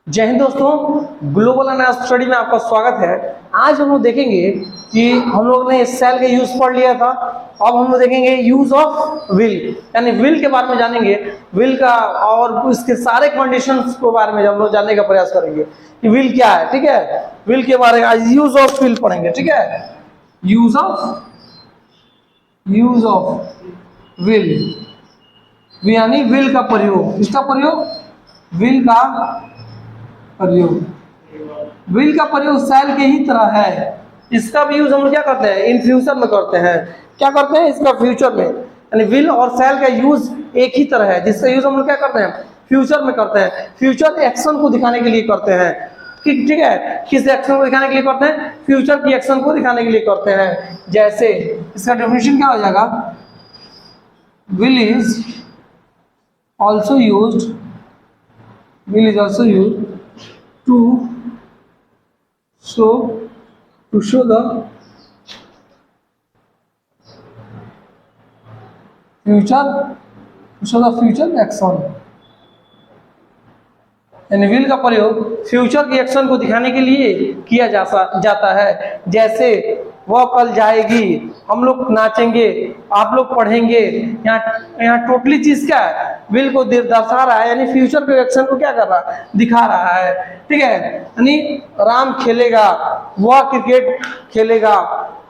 जय हिंद दोस्तों, global analysis study में आपका स्वागत है। आज हम लोग देखेंगे कि हम लोग ने सेल का यूज पढ़ लिया था। अब हम लोग देखेंगे यूज ऑफ विल, यानी विल के बारे में जानेंगे। विल का और इसके सारे कंडीशंस के बारे में हम लोग जानने का प्रयास करेंगे कि विल क्या है। ठीक है, विल के बारे में आज यूज ऑफ विल पढ़ेंगे। ठीक है, यूज ऑफ विल यानी विल का प्रयोग। किसका प्रयोग? विल का प्रयोग। विल का प्रयोग सेल के ही तरह है। इसका भी यूज हम लोग क्या करते हैं? इन फ्यूचर में करते हैं। क्या करते हैं इसका? फ्यूचर में। यानी विल और सेल का यूज एक ही तरह है, जिसका यूज हम लोग क्या करते हैं? फ्यूचर में करते हैं। फ्यूचर एक्शन को दिखाने के लिए करते हैं। ठीक है, किस एक्शन को दिखाने के लिए करते हैं? फ्यूचर की एक्शन को दिखाने के लिए करते हैं। जैसे इसका डेफिनेशन क्या हो जाएगा? Will is also used to show the future action। यानी विल का प्रयोग फ्यूचर की एक्शन को दिखाने के लिए किया जाता है। जैसे वह कल जाएगी, हम लोग नाचेंगे, आप लोग पढ़ेंगे। यहाँ टोटली चीज क्या है? विल को दर्शा रहा है, यानी फ्यूचर के एक्शन को क्या कर रहा है? दिखा रहा है। ठीक है, यानी राम खेलेगा, वह क्रिकेट खेलेगा,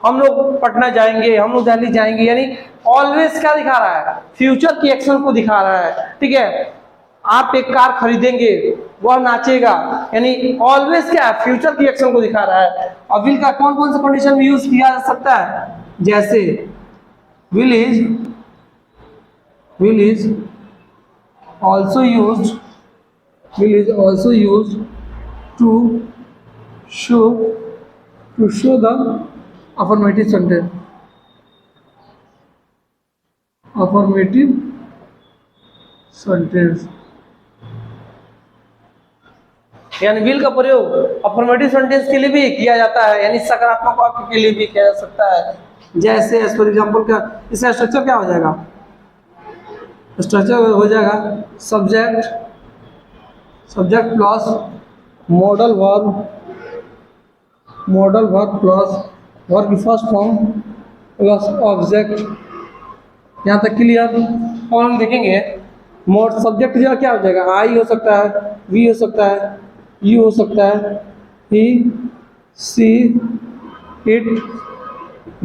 हम लोग पटना जाएंगे, हम लोग दिल्ली जाएंगे। यानी ऑलवेज क्या दिखा रहा है? फ्यूचर की एक्शन को दिखा रहा है। ठीक है, आप एक कार खरीदेंगे, वह नाचेगा, यानी ऑलवेज क्या है? फ्यूचर की एक्शन को दिखा रहा है। और विल का कौन कौन से कंडीशन में यूज किया जा सकता है? जैसे will is also used to show the affirmative sentence. यानी विल का प्रयोग अफर्मेटिव सेंटेंस के लिए भी किया जाता है, यानी सकारात्मक वाक्य के लिए भी किया जा सकता है। जैसे फॉर एग्जांपल क्या इसका स्ट्रक्चर क्या हो जाएगा? स्ट्रक्चर हो जाएगा subject plus modal verb plus verb की फर्स्ट फॉर्म प्लस ऑब्जेक्ट। यहाँ तक क्लियर? और हम देखेंगे मोड सब्जेक्ट जो क्या हो जाएगा? आई हो सकता है, वी हो सकता है, यू हो सकता है, ही, सी, इट,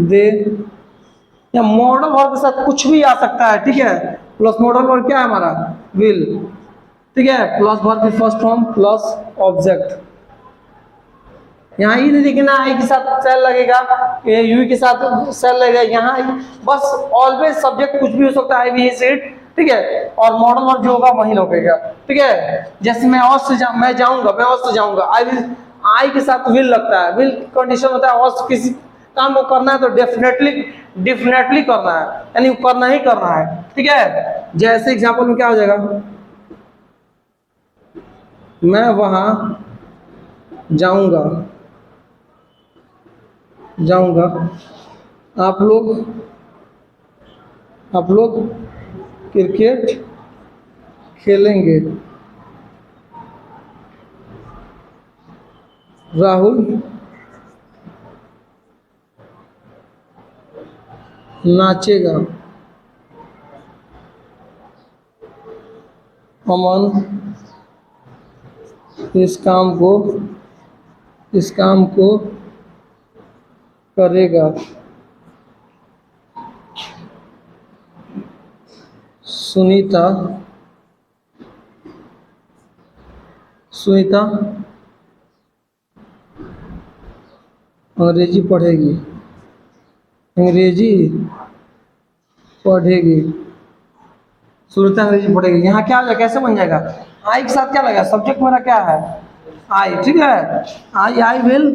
दे, या मॉडल वर्ब के साथ कुछ भी आ सकता है। ठीक है, प्लस मॉडल वर्ब क्या है हमारा? विल। ठीक है, प्लस वर्ब की फर्स्ट फॉर्म प्लस ऑब्जेक्ट। यहाँ ही नहीं देखना आई के साथ सेल लगेगा, यू के साथ सेल लगेगा। यहाँ बस ऑलवेज सब्जेक्ट कुछ भी हो सकता है, आई, वी, इट। ठीक है, और मॉडल वर्ब जो होगा वही लगेगा। ठीक है, जैसे मैं जाऊंगा, आई के साथ विल लगता है। विल कंडीशन होता है और किसी काम को करना है तो डेफिनेटली करना है, यानी करना ही करना है। ठीक है, जैसे एग्जांपल में क्या हो जाएगा? मैं वहां जाऊंगा, आप लोग क्रिकेट खेलेंगे, राहुल नाचेगा, अमन इस काम को करेगा, सुनीता अंग्रेजी पढ़ेगी, सुनीता अंग्रेजी पढ़ेगी। यहाँ क्या हो जाएगा? कैसे बन जाएगा? आई के साथ क्या लगा? सब्जेक्ट मेरा क्या है? आई। ठीक है, आई विल,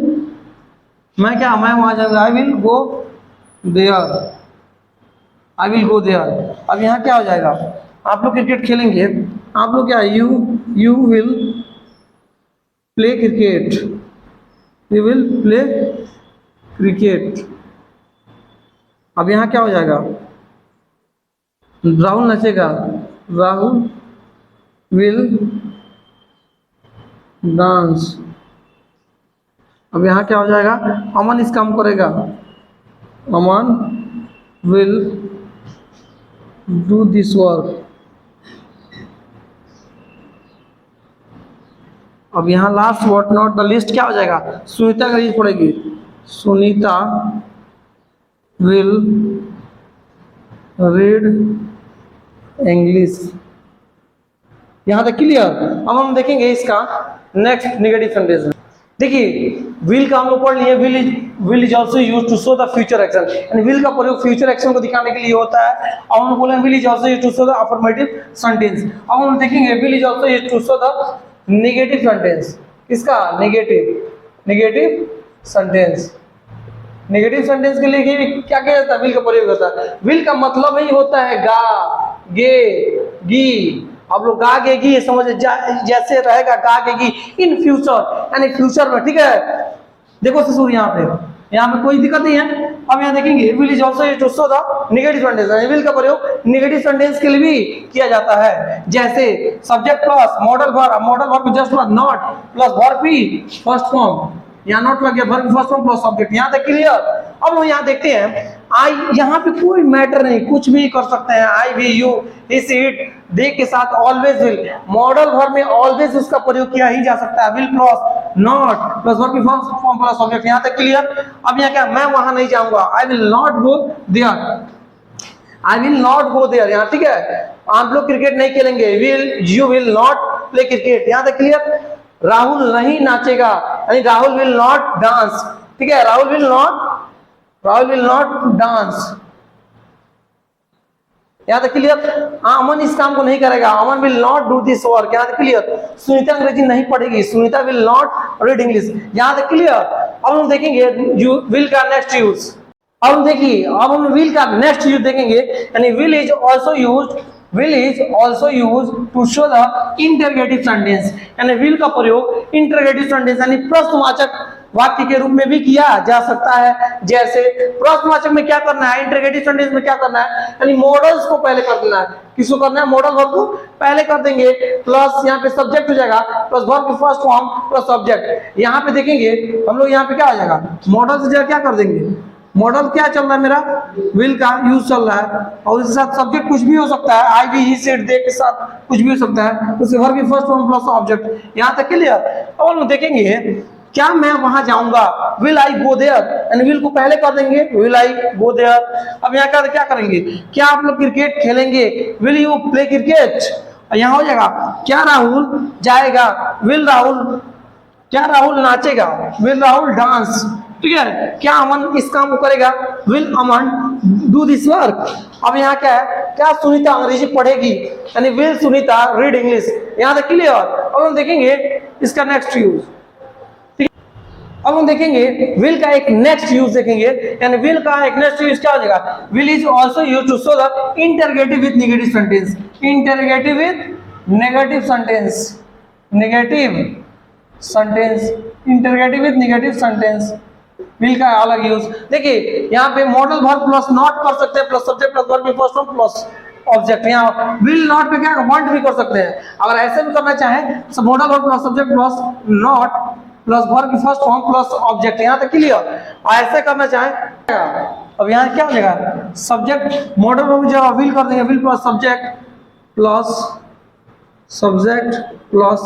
मैं वहां जाऊंगा, आई विल गो देयर। अब यहाँ क्या हो जाएगा? आप लोग क्रिकेट खेलेंगे, आप लोग क्या? You will play cricket. अब यहाँ क्या हो जाएगा? राहुल नचेगा, राहुल विल डांस। अब यहाँ क्या हो जाएगा, अमन इस काम करेगा, Aman will do this work. अब यहाँ last word not the list क्या हो जाएगा, सुनीता का रीड पड़ेगी, सुनीता विल रीड इंग्लिश। यहाँ तक क्लियर। अब हम देखेंगे इसका नेक्स्ट नेगेटिव सेंटेंस। देखिए विल का हम लोग पढ़ लिए, will is also use to show the future action, यानी विल का प्रयोग फ्यूचर एक्शन को दिखाने के लिए होता है। अब हम बोले will is also use to show the affirmative sentence. अब हम देखेंगे will is also use to show the negative sentence. किसका, नेगेटिव सेंटेंस। नेगेटिव सेंटेंस के लिए क्या किया जाता है, विल का प्रयोग होता है। विल का मतलब ही होता है गा, गे, गी। आप लोग गा गे गी समझ जैसे रहेगा गा गे गी इन फ्यूचर, यानी फ्यूचर में, ठीक है। देखो ससुर यहाँ पे कोई दिक्कत नहीं है। अब यहाँ देखेंगे will is also used to show the negative sentence, will का प्रयोग नेगेटिव सेंटेंस के लिए भी किया जाता है। जैसे subject plus modal verb just plus not plus verb भी फर्स्ट फॉर्म, यहाँ नॉट लग गया, verb first form plus subject. यहाँ तक क्लियर। अब हम यहाँ देखते हैं आई, यहाँ पे कोई मैटर नहीं, कुछ भी कर सकते हैं। आई भी, यू, इस, इट, दे के साथ ऑलवेज विल, मॉडल वर्ब में ऑलवेज उसका प्रयोग किया ही जा सकता है। Will plus not plus verb first form plus subject. यहाँ तक क्लियर। अब यहाँ क्या, मैं वहां नहीं जाऊंगा, I will not go there, I will not go there. यहाँ ठीक है, आप लोग क्रिकेट नहीं खेलेंगे, you will not play cricket. यहाँ तक क्लियर। राहुल नहीं नाचेगा, यानी राहुल विल नॉट डांस, ठीक है, राहुल विल नॉट डांस। यहाँ तक क्लियर। अमन इस काम को नहीं करेगा, Aman will not do this work. यहाँ तक क्लियर। सुनीता अंग्रेजी नहीं पढ़ेगी, Sunita will not read English. यहाँ तक क्लियर। अब हम देखेंगे विल का नेक्स्ट यूज। अब हम देखिए, अब हम विल का नेक्स्ट यूज देखेंगे, यानी will is also use to show the interrogative sentence, यानी विल का प्रयोग इंटरगेटिव सेंटेंस यानी प्रश्नवाचक वाक्य के रूप में भी किया जा सकता है। जैसे प्रश्नवाचक में क्या करना है, इंटरगेटिव सेंटेंस में क्या करना है, यानी मॉडल्स को पहले कर देना है। किसको करना है, मॉडल वर्ब को पहले कर देंगे, प्लस यहाँ पे सब्जेक्ट हो जाएगा, प्लस वर्ब की फर्स्ट फॉर्म प्लस सब्जेक्ट। यहाँ पे देखेंगे हम लोग, यहाँ पे क्या हो जाएगा, मॉडल से क्या कर देंगे, मॉडल क्या चल रहा है मेरा, विल का यूज चल रहा है, और इसके साथ सब्जेक्ट कुछ भी हो सकता है, आई भी, ही, सेड, दे के साथ कुछ भी हो सकता है, उससे वर्ब की फर्स्ट फॉर्म प्लस ऑब्जेक्ट। यहाँ तक क्लियर। और हम देखेंगे क्या मैं वहां जाऊंगा, विल आई गो देयर, यानी विल को पहले कर देंगे, विल आई गो देयर। अब यहाँ क्या करेंगे, क्या आप लोग क्रिकेट खेलेंगे, विल यू प्ले क्रिकेट। यहाँ हो जाएगा क्या राहुल जाएगा, क्या राहुल नाचेगा, विल राहुल डांस, ठीक है। क्या अमन इस काम को करेगा, will Aman do this work. अब यहाँ क्या है, क्या सुनीता अंग्रेजी पढ़ेगी, यानी विल सुनीता रीड इंग्लिश। यहाँ तक क्लियर। अब हम देखेंगे इसका नेक्स्ट यूज। अब हम देखेंगे विल का एक नेक्स्ट यूज देखेंगे, यानी विल का एक नेक्स्ट यूज क्या हो जाएगा, will is also use to show the interrogative with negative sentence, interrogative with negative sentence, interrogative with negative sentence. Will का अलग यूज। देखिए यहाँ पे मॉडल वर्ब प्लस नॉट कर सकते हैं, plus subject plus verb first form plus object. यहाँ will not पे क्या वांट भी कर सकते हैं। अगर ऐसे भी करना चाहें तो model verb plus subject plus not plus verb की फर्स्ट फॉर्म प्लस ऑब्जेक्ट। यहाँ तक क्लियर। ऐसे करना चाहें, अब यहाँ क्या हो जाएगा, सब्जेक्ट मॉडल वर्ब जब विल कर देंगे, will plus subject plus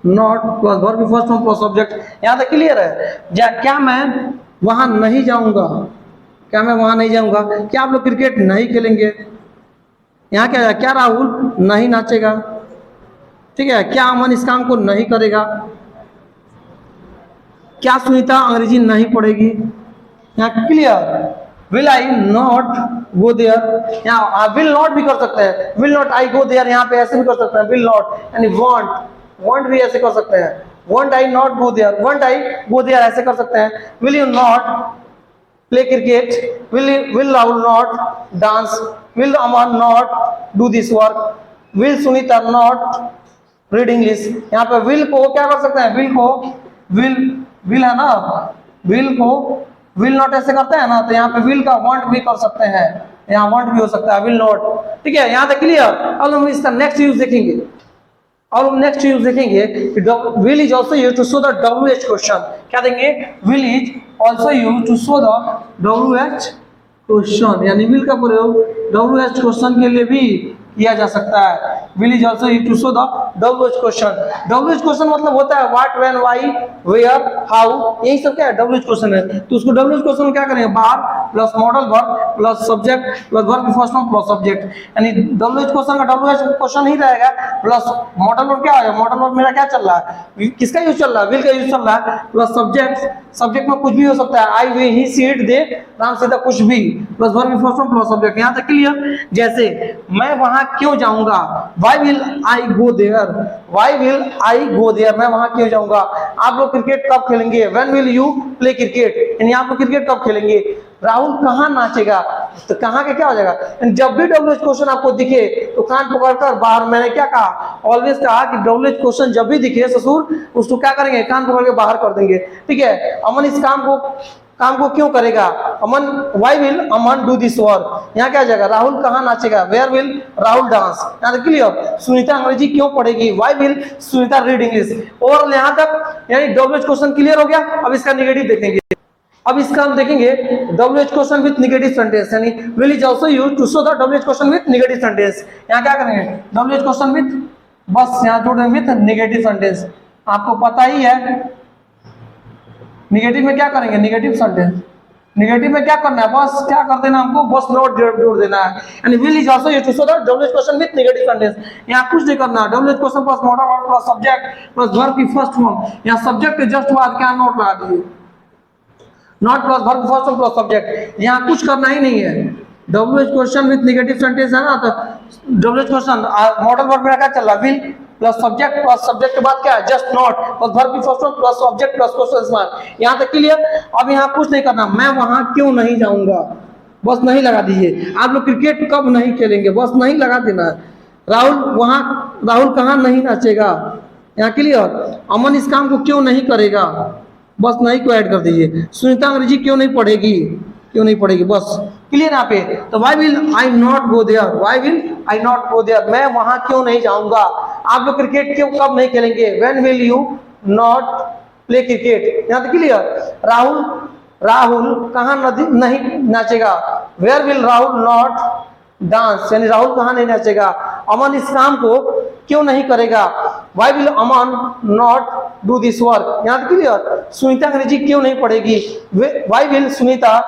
not plus verb की फर्स्ट फॉर्म प्लस ऑब्जेक्ट। यहाँ तक क्लियर है। क्या मैं वहां नहीं जाऊंगा, क्या आप लोग क्रिकेट नहीं खेलेंगे। यहाँ क्या है, क्या राहुल नहीं नाचेगा, ठीक है। क्या अमन इस काम को नहीं करेगा, क्या सुनीता अंग्रेजी नहीं पढ़ेगी। यहाँ clear. Will I not go there, यहाँ विल नॉट भी कर सकते हैं, will not I go there. यहाँ पे ऐसे भी कर सकते हैं, विल नॉट यानी वांट भी ऐसे कर सकते हैं, want I not go there, want I go there ऐसे कर सकते हैं। Will you not play cricket, will Rahul not dance, will Aman not do this work, will Sunita not read English. यहाँ पे विल को क्या कर सकते हैं, विल है ना, विल को विल नॉट ऐसे करते हैं ना, तो यहाँ पे विल का वांट भी कर सकते हैं, यहाँ वांट भी हो सकता है, विल नॉट, ठीक है। यहाँ तक क्लियर। अब हम इसका नेक्स्ट यूज देखेंगे। और हम नेक्स्ट यूज देखेंगे will is also use to show the WH question. क्या देंगे? Will is also use to show the WH question, यानी विल का प्रयोग WH क्वेश्चन के लिए भी किया जा सकता है। Will is also use to show the WH question. WH question मतलब होता है what, when, why, where, how, यही सब क्या है WH क्वेश्चन है। तो उसको WH क्वेश्चन में क्या करेंगे? बार plus modal verb plus subject plus verb की फर्स्ट फॉर्म प्लस सब्जेक्ट, यानी WH क्वेश्चन का WH क्वेश्चन ही रहेगा प्लस मॉडल वर्ब। क्या है मॉडल वर्ब? मेरा क्या चल रहा है? किसका यूज चल रहा है? विल का यूज चल रहा है प्लस सब्जेक्ट। सब्जेक्ट में कुछ भी हो सकता है, आई, वे, ही, सी, इट, दे, राम, सीता, कुछ भी, प्लस वर्ब की फर्स्ट फॉर्म प्लस सब्जेक्ट। यहां तक क्लियर? जैसे मैं वहां क्यों जाऊंगा? Why will I go there? Why will I go there? मैं वहां क्यों जाऊंगा? आप लोग क्रिकेट कब खेलेंगे? When will you play cricket? यानी आप लोग क्रिकेट कब खेलेंगे? राहुल कहाँ नाचेगा? तो कहाँ के क्या हो जाएगा? जब भी WH क्वेश्चन आपको दिखे तो कान पकड़कर बाहर, मैंने क्या कहा? ऑलवेज कहा कि WH क्वेश्चन जब भी दिखे ससुर, उसको क्या करेंगे? कान पकड़ के बाहर कर देंगे। ठीक है? अमन इस काम को क्यों करेगा? Aman, why will Aman do this work? यहाँ क्या जाएगा? राहुल कहाँ नाचेगा? Where will Rahul dance? यहाँ तक क्लियर? सुनीता अंग्रेजी क्यों पढ़ेगी? Why will Sunita read English? और यहाँ तक यानी WH क्वेश्चन क्लियर हो गया। अब इसका निगेटिव देखेंगे। अब इसका हम देखेंगे WH question with negative sentence, यानी will is also use to show the WH question with negative sentence. यहाँ क्या करेंगे? WH क्वेश्चन विथ, बस यहाँ जोड़ेंगे विथ निगेटिव सेंटेंस। आपको पता ही है निगेटिव में क्या करेंगे? Negative sentence. निगेटिव में क्या करना है? बस क्या कर देना हमको? बस नोट जोड़ देना है। यानी will is also used to show the WH question with negative sentence. यहाँ कुछ नहीं करना। WH question plus modal verb plus subject plus verb की फर्स्ट फॉर्म। यहाँ सब्जेक्ट के जस्ट बाद क्या नोट लगा दिए? Not plus verb first form plus subject. यहाँ कुछ करना ही नहीं है। WH question with negative sentence है ना, तो WH क्वेश्चन मॉडल वर्ब मेरा क्या चल रहा है? विल प्लस सब्जेक्ट के बाद क्या है? जस्ट नॉट प्लस वर्ब की first form plus object plus question mark. यहां तक क्लियर? अब यहां कुछ नहीं करना। मैं वहां क्यों नहीं जाऊंगा? बस नहीं लगा दीजिए। आप लोग क्रिकेट कब नहीं खेलेंगे? बस नहीं लगा देना। राहुल कहां नहीं नाचेगा? यहां क्लियर? अमन इस काम को क्यों नहीं करेगा? बस नहीं को ऐड कर दीजिए। सुनीता अंग्रेजी क्यों नहीं पढ़ेगी? बस क्लियर यहाँ पे। तो why will I not go there? Why will I not go there? मैं वहां क्यों नहीं जाऊंगा? आप लोग क्रिकेट क्यों कब नहीं खेलेंगे? When will you not play cricket? यहाँ तक क्लियर? राहुल कहाँ नहीं नाचेगा? Where will Rahul not dance? यानी राहुल कहाँ नहीं नाचेगा? अमन इस काम को क्यों नहीं करेगा? Why will Aman not do this work? यहाँ तक क्लियर? सुनीता अंग्रेजी क्यों नहीं पढ़ेगी? Why will Sunita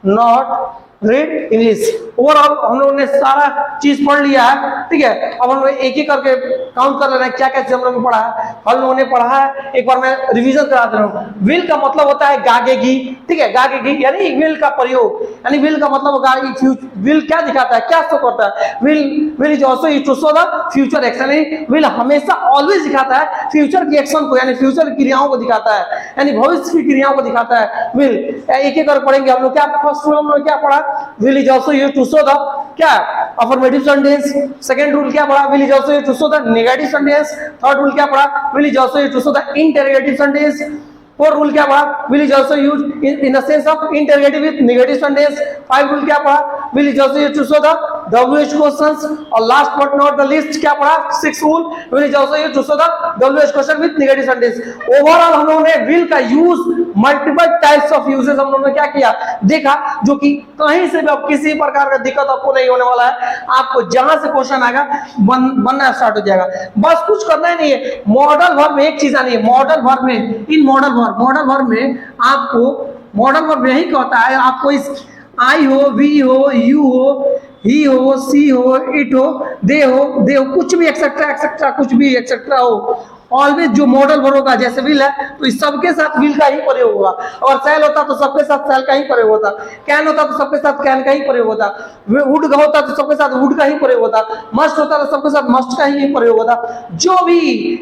not read English? Overall हम लोगों ने सारा चीज पढ़ लिया है। ठीक है? अब हम लोग एक एक करके काउंट कर ले रहे हैं क्या क्या चीज हम लोगों ने पढ़ा है। हम लोगों ने पढ़ा है, एक बार मैं रिवीजन करा दे रहा हूँ। विल का मतलब होता है गागेगी। ठीक है? गागेगी यानी विल का प्रयोग, यानी विल का मतलब होगा विल क्या दिखाता है? क्या शो करता है? Will is also used to show the future action. Will हमेशा ऑलवेज दिखाता है फ्यूचर की एक्शन को, यानी फ्यूचर क्रियाओं को दिखाता है, यानी भविष्य की क्रियाओं को दिखाता है विल। एक एक कर पढ़ेंगे हम लोग। क्या फर्स्ट रूल हम लोग क्या पढ़ा? will is also used to show the क्या affirmative sentence। सेकंड रूल क्या पढ़ा? will is also used to show the negative sentence। Third rule क्या पढ़ा? will is also used to show the interrogative sentence। Fourth rule क्या पढ़ा? will is also used in the sense of interrogative with negative sentence। Five rule क्या पढ़ा? will is also used to show the WH questions। और last but not the least क्या पढ़ा? Six rule will is also used to show the WH question with negative sentence। Overall हम लोगों ने will का use multiple types of uses हम लोगों ने क्या किया देखा, जो कि कहीं से भी अब किसी प्रकार का दिक्कत आपको नहीं होने वाला है। आपको जहां से क्वेश्चन आएगा बनना स्टार्ट हो जाएगा। बस कुछ करना ही नहीं है। मॉडल वर्ब में एक चीज आनी है। मॉडल वर्ब में मॉडल वर्ब में आपको मॉडल वर्ब यही कहता है, आपको इस आई हो, वी हो, यू हो, ही हो, सी हो, इट हो, दे हो, कुछ भी एक्सेट्रा कुछ भी एक्सेट्रा हो, ऑलवेज जो मॉडल वर्ब होगा, जैसे विल है तो इस सबके साथ विल का ही प्रयोग होगा। और सेल होता तो सबके साथ सेल का ही प्रयोग होता। कैन होता तो सबके साथ कैन का ही प्रयोग होता। वुड होता तो सबके साथ वुड का ही प्रयोग होता। मस्ट होता तो सबके साथ मस्ट का ही प्रयोग होता। जो भी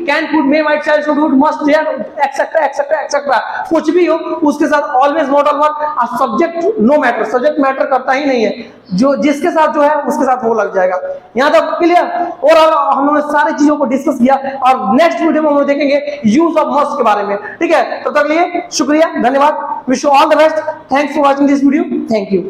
can, could, may, might, shall, should, would, must, dare, etcetera कुछ भी हो उसके साथ always modal verb. Subject no matter, subject matter करता ही नहीं है। जो जिसके साथ जो है उसके साथ वो लग जाएगा। यहाँ तक क्लियर? और हम लोगों ने सारी चीजों को डिस्कस किया और नेक्स्ट वीडियो में हम लोग देखेंगे यूज ऑफ मस्ट के बारे में। ठीक है? तब तक लिए शुक्रिया, धन्यवाद, wish you all the best. Thanks for watching this video. Thank you.